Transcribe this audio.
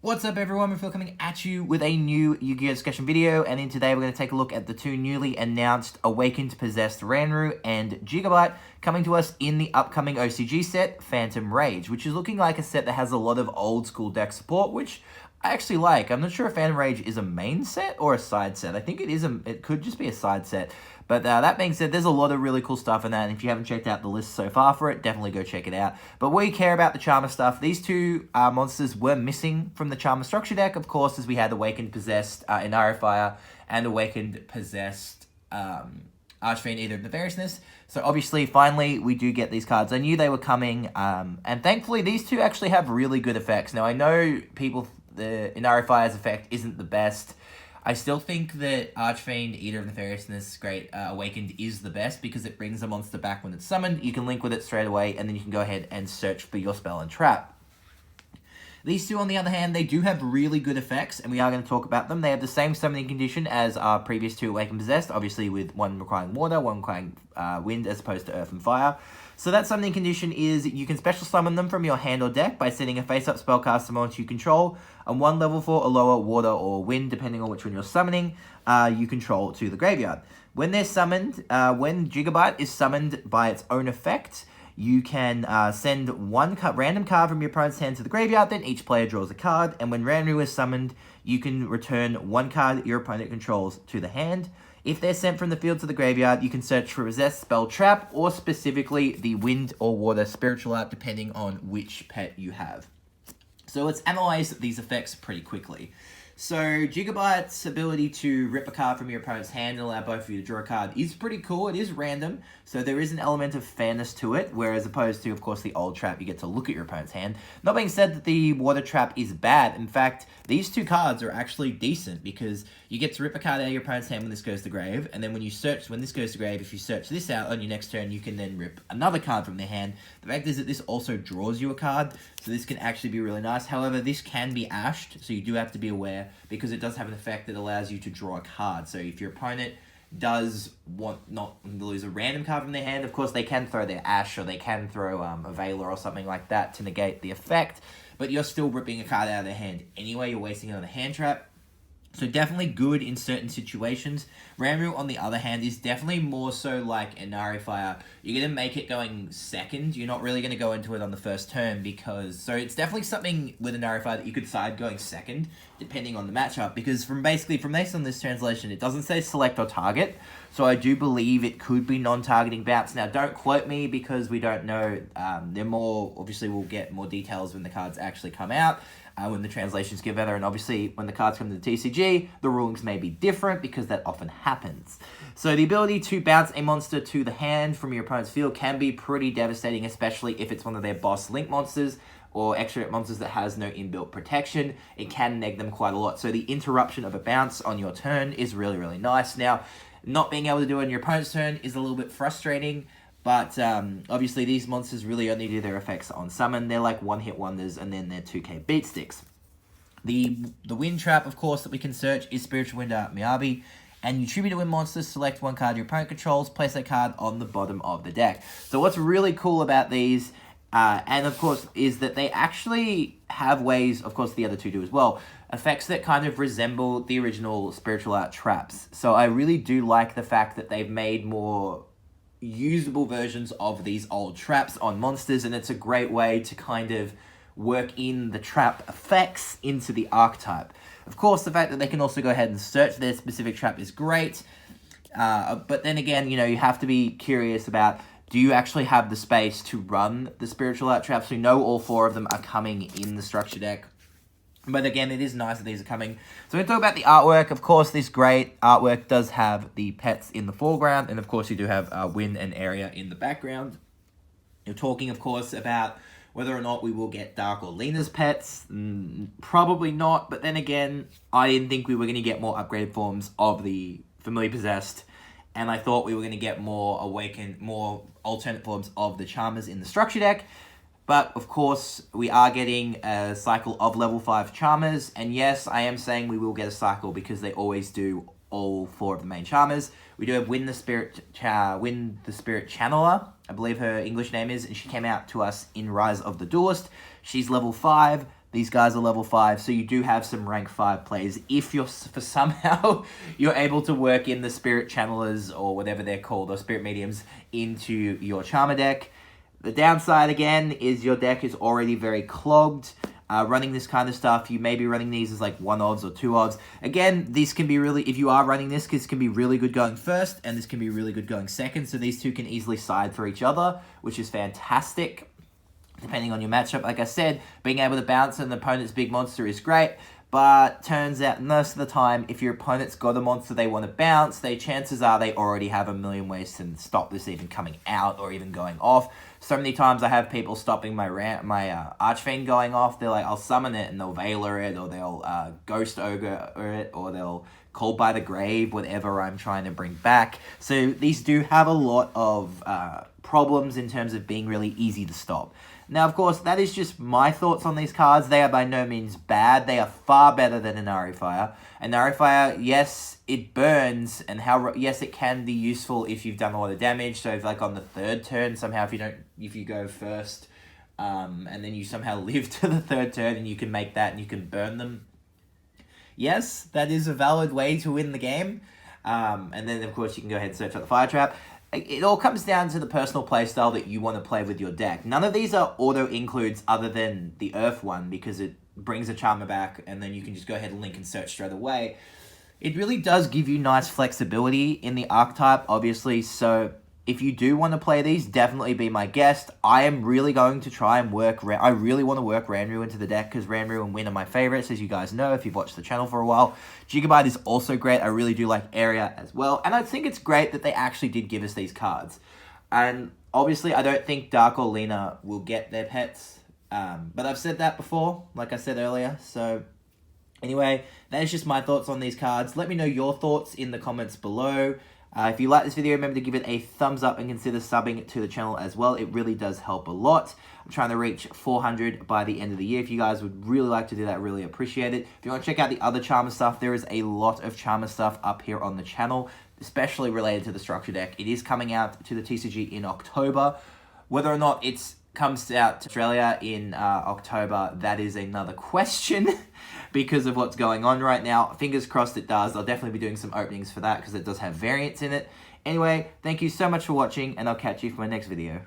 What's up everyone, we're coming at you with a new Yu-Gi-Oh! Discussion video, and in today we're going to take a look at the two newly announced Awakened Possessed Ranryu and Jigabyte coming to us in the upcoming OCG set, Phantom Rage, which is looking like a set that has a lot of old school deck support, which I actually like. I'm not sure if Phantom Rage is a main set or a side set. I think it could just be a side set. But that being said, there's a lot of really cool stuff in that, and if you haven't checked out the list so far for it, definitely go check it out. But we care about the Charmer stuff. These two monsters were missing from the Charmer structure deck, of course, as we had Awakened Possessed Eria Fire and Awakened Possessed Archfiend Eater of Nefariousness. So obviously, finally, we do get these cards. I knew they were coming, and thankfully, these two actually have really good effects. Now, I know the Eria Fire's effect isn't the best. I still think that Archfiend, Eater of Nefariousness, Great Awakened is the best because it brings a monster back when it's summoned. You can link with it straight away, and then you can go ahead and search for your spell and trap. These two, on the other hand, they do have really good effects, and we are going to talk about them. They have the same summoning condition as our previous two Awakened Possessed, obviously with one requiring water, one requiring wind, as opposed to earth and fire. So that summoning condition is you can special summon them from your hand or deck by sending a face-up spellcaster monster you control, and one level 4 or lower water or wind, depending on which one you're summoning, you control to the graveyard. When they're summoned, when Jigabyte is summoned by its own effect, you can send one random card from your opponent's hand to the graveyard, then each player draws a card, and when Ranryu is summoned, you can return one card that your opponent controls to the hand. If they're sent from the field to the graveyard, you can search for Possessed, Spell, Trap, or specifically the Wind or Water Spiritual Art, depending on which pet you have. So let's analyze these effects pretty quickly. So Jigabyte's ability to rip a card from your opponent's hand and allow both of you to draw a card is pretty cool. It is random, so there is an element of fairness to it, whereas opposed to, of course, the old trap, you get to look at your opponent's hand. Not being said that the water trap is bad. In fact, these two cards are actually decent because you get to rip a card out of your opponent's hand when this goes to grave, and then when this goes to grave, if you search this out on your next turn, you can then rip another card from their hand. The fact is that this also draws you a card, so this can actually be really nice. However, this can be ashed, so you do have to be aware, because it does have an effect that allows you to draw a card. So if your opponent does want not to lose a random card from their hand, of course they can throw their Ash, or they can throw a Veiler or something like that to negate the effect, but you're still ripping a card out of their hand anyway. You're wasting it on a hand trap. So definitely good in certain situations. Ranryu, on the other hand, is definitely more so like an Eria Fire. You're going to make it going second. You're not really going to go into it on the first turn because... So it's definitely something with an Eria Fire that you could side going second, depending on the matchup. Because based on this translation, it doesn't say select or target. So I do believe it could be non-targeting bounce. Now, don't quote me because we don't know. Obviously, we'll get more details when the cards actually come out. When the translations get better, and obviously when the cards come to the TCG, the rulings may be different because that often happens. So the ability to bounce a monster to the hand from your opponent's field can be pretty devastating, especially if it's one of their boss link monsters or extra monsters that has no inbuilt protection. It can neg them quite a lot. So the interruption of a bounce on your turn is really, really nice. Now, not being able to do it on your opponent's turn is a little bit frustrating, but obviously these monsters really only do their effects on summon. They're like one-hit wonders, and then they're 2k beat sticks. The wind trap, of course, that we can search is Spiritual Wind Miyabi, and you tribute a wind monster, select one card your opponent controls, place that card on the bottom of the deck. So what's really cool about these, and of course, is that they actually have ways, of course the other two do as well, effects that kind of resemble the original Spiritual Art traps. So I really do like the fact that they've made more usable versions of these old traps on monsters, and it's a great way to kind of work in the trap effects into the archetype. Of course, the fact that they can also go ahead and search their specific trap is great, but then again, you have to be curious about, do you actually have the space to run the Spiritual Art traps? We know all 4 of them are coming in the structure deck. But again, it is nice that these are coming. So we're going to talk about the artwork. Of course, this great artwork does have the pets in the foreground. And of course, you do have Wynn and Eria in the background. You're talking, of course, about whether or not we will get Dark or Lena's pets. Probably not. But then again, I didn't think we were going to get more upgraded forms of the Familiar Possessed. And I thought we were going to get more Awakened, more alternate forms of the Charmers in the structure deck. But, of course, we are getting a cycle of level 5 Charmers. And yes, I am saying we will get a cycle because they always do all 4 of the main Charmers. We do have Wynn the Spirit Channeler, I believe her English name is. And she came out to us in Rise of the Duelist. She's level 5. These guys are level 5, so you do have some rank 5 players. If you're, for somehow, you're able to work in the Spirit Channelers, or whatever they're called, or Spirit Mediums, into your Charmer deck. The downside, again, is your deck is already very clogged. Running this kind of stuff, you may be running these as like 1 odds or 2 odds. Again, this can be really, if you are running this can be really good going first, and this can be really good going second, so these two can easily side for each other, which is fantastic, depending on your matchup. Like I said, being able to bounce an opponent's big monster is great, but turns out most of the time, if your opponent's got a monster they want to bounce, chances are they already have a million ways to stop this even coming out or even going off. So many times I have people stopping my Archfiend going off. They're like, I'll summon it and they'll Veiler it, or they'll Ghost Ogre it, or they'll Call by the Grave, whatever I'm trying to bring back. So these do have a lot of problems in terms of being really easy to stop. Now, of course, that is just my thoughts on these cards. They are by no means bad. They are far better than Inari Fire. Inari Fire, yes, it burns, and yes, it can be useful if you've done a lot of damage. So, if like on the 3rd turn, somehow if you go first, and then you somehow live to the 3rd turn, and you can make that and you can burn them. Yes, that is a valid way to win the game. And then, of course, you can go ahead and search out the Fire Trap. It all comes down to the personal playstyle that you want to play with your deck. None of these are auto-includes other than the Earth one, because it brings a Charmer back, and then you can just go ahead and link and search straight away. It really does give you nice flexibility in the archetype, obviously, so if you do want to play these, definitely be my guest. I am really going to try and I really want to work Ranryu into the deck, because Ranryu and Wynn are my favorites, as you guys know if you've watched the channel for a while. Jigabyte is also great. I really do like Eria as well. And I think it's great that they actually did give us these cards. And obviously, I don't think Dark or Lena will get their pets. But I've said that before, like I said earlier. So anyway, that is just my thoughts on these cards. Let me know your thoughts in the comments below. If you like this video, remember to give it a thumbs up and consider subbing to the channel as well. It really does help a lot. I'm trying to reach 400 by the end of the year. If you guys would really like to do that, really appreciate it. If you want to check out the other Charmer stuff, there is a lot of Charmer stuff up here on the channel, especially related to the structure deck. It is coming out to the TCG in October. Whether or not it comes out to Australia in October, that is another question because of what's going on right now. Fingers crossed it does. I'll definitely be doing some openings for that because it does have variants in it. Anyway, thank you so much for watching, and I'll catch you for my next video.